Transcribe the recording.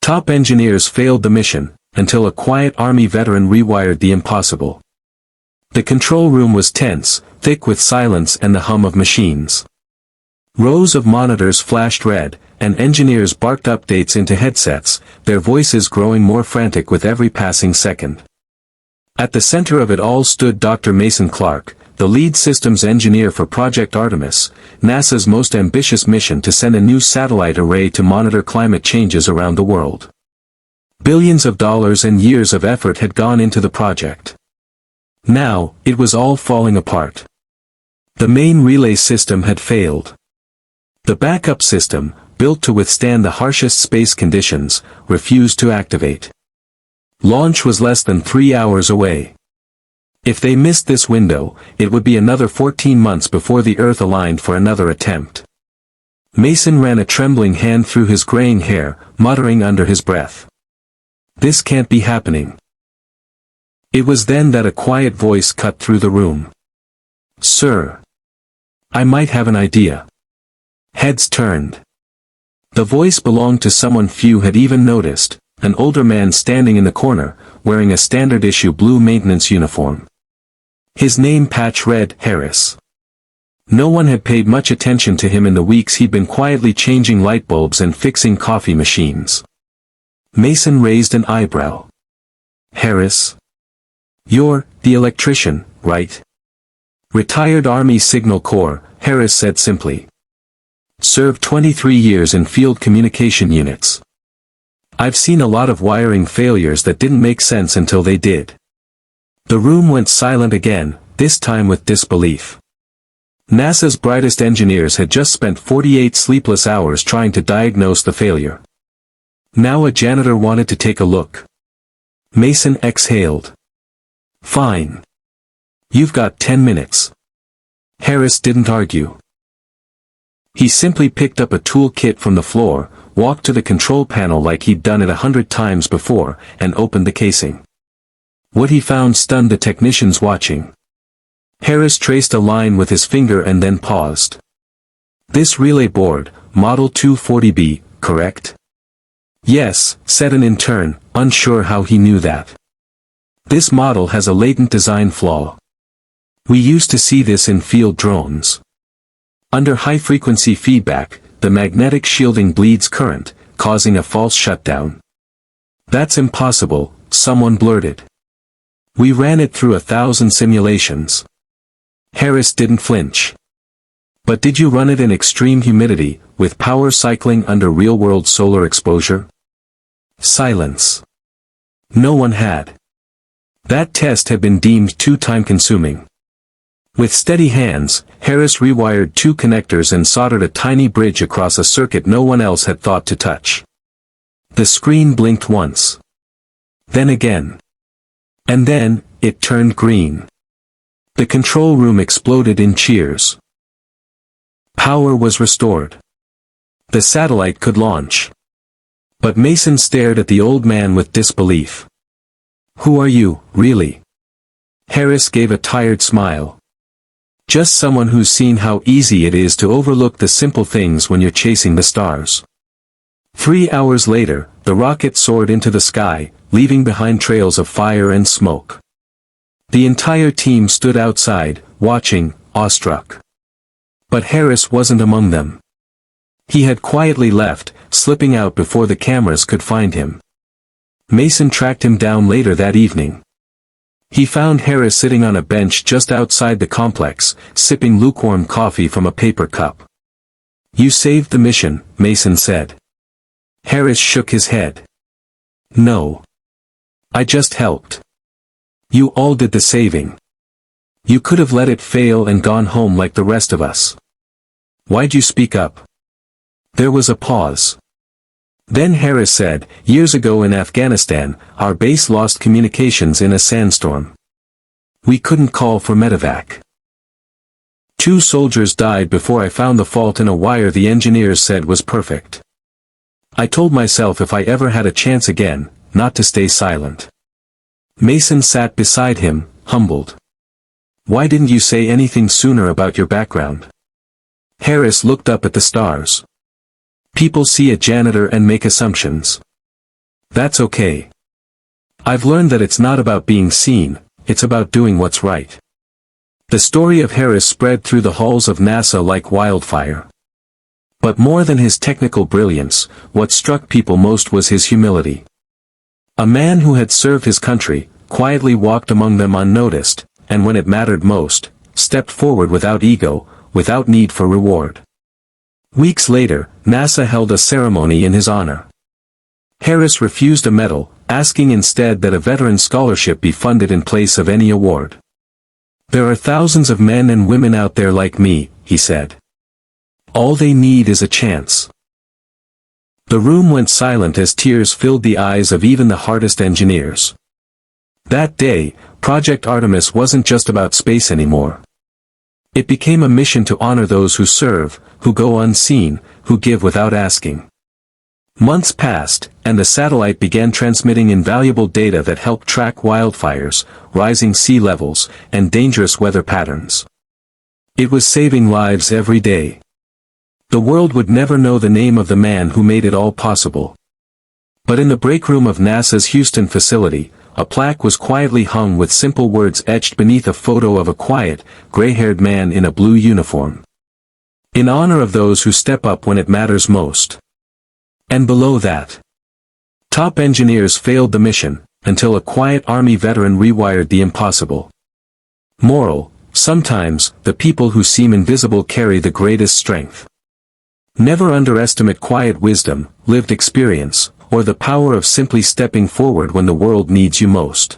Top engineers failed the mission, until a quiet army veteran rewired the impossible. The control room was tense, thick with silence and the hum of machines. Rows of monitors flashed red, and engineers barked updates into headsets, their voices growing more frantic with every passing second. At the center of it all stood Dr. Mason Clark, the lead systems engineer for Project Artemis, NASA's most ambitious mission to send a new satellite array to monitor climate changes around the world. Billions of dollars and years of effort had gone into the project. Now, it was all falling apart. The main relay system had failed. The backup system, built to withstand the harshest space conditions, refused to activate. Launch was less than 3 hours away. If they missed this window, it would be another 14 months before the Earth aligned for another attempt. Mason ran a trembling hand through his graying hair, muttering under his breath. This can't be happening. It was then that a quiet voice cut through the room. Sir. I might have an idea. Heads turned. The voice belonged to someone few had even noticed, an older man standing in the corner, wearing a standard-issue blue maintenance uniform. His name patch read Harris. No one had paid much attention to him in the weeks he'd been quietly changing light bulbs and fixing coffee machines. Mason raised an eyebrow. Harris? You're the electrician, right? Retired Army Signal Corps, Harris said simply. Served 23 years in field communication units. I've seen a lot of wiring failures that didn't make sense until they did. The room went silent again, this time with disbelief. NASA's brightest engineers had just spent 48 sleepless hours trying to diagnose the failure. Now a janitor wanted to take a look. Mason exhaled. Fine. You've got 10 minutes. Harris didn't argue. He simply picked up a tool kit from the floor, walked to the control panel like he'd done it 100 times before, and opened the casing. What he found stunned the technicians watching. Harris traced a line with his finger and then paused. This relay board, Model 240B, correct? Yes, said an intern, unsure how he knew that. This model has a latent design flaw. We used to see this in field drones. Under high-frequency feedback, the magnetic shielding bleeds current, causing a false shutdown. That's impossible, someone blurted. We ran it through 1,000 simulations. Harris didn't flinch. But did you run it in extreme humidity, with power cycling under real-world solar exposure? Silence. No one had. That test had been deemed too time-consuming. With steady hands, Harris rewired 2 connectors and soldered a tiny bridge across a circuit no one else had thought to touch. The screen blinked once. Then again. And then, it turned green. The control room exploded in cheers. Power was restored. The satellite could launch. But Mason stared at the old man with disbelief. Who are you, really? Harris gave a tired smile. Just someone who's seen how easy it is to overlook the simple things when you're chasing the stars. 3 hours later, the rocket soared into the sky, leaving behind trails of fire and smoke. The entire team stood outside, watching, awestruck. But Harris wasn't among them. He had quietly left, slipping out before the cameras could find him. Mason tracked him down later that evening. He found Harris sitting on a bench just outside the complex, sipping lukewarm coffee from a paper cup. You saved the mission, Mason said. Harris shook his head. No. I just helped. You all did the saving. You could have let it fail and gone home like the rest of us. Why'd you speak up? There was a pause. Then Harris said, years ago in Afghanistan, our base lost communications in a sandstorm. We couldn't call for medevac. 2 soldiers died before I found the fault in a wire the engineers said was perfect. I told myself if I ever had a chance again, not to stay silent. Mason sat beside him, humbled. Why didn't you say anything sooner about your background? Harris looked up at the stars. People see a janitor and make assumptions. That's okay. I've learned that it's not about being seen, it's about doing what's right. The story of Harris spread through the halls of NASA like wildfire. But more than his technical brilliance, what struck people most was his humility. A man who had served his country, quietly walked among them unnoticed, and when it mattered most, stepped forward without ego, without need for reward. Weeks later, NASA held a ceremony in his honor. Harris refused a medal, asking instead that a veteran scholarship be funded in place of any award. "There are thousands of men and women out there like me," he said. "All they need is a chance." The room went silent as tears filled the eyes of even the hardest engineers. That day, Project Artemis wasn't just about space anymore. It became a mission to honor those who serve, who go unseen, who give without asking. Months passed, and the satellite began transmitting invaluable data that helped track wildfires, rising sea levels, and dangerous weather patterns. It was saving lives every day. The world would never know the name of the man who made it all possible. But in the break room of NASA's Houston facility, a plaque was quietly hung with simple words etched beneath a photo of a quiet, gray-haired man in a blue uniform. "In honor of those who step up when it matters most." And below that, "Top engineers failed the mission, until a quiet Army veteran rewired the impossible." Moral: sometimes, the people who seem invisible carry the greatest strength. Never underestimate quiet wisdom, lived experience, or the power of simply stepping forward when the world needs you most.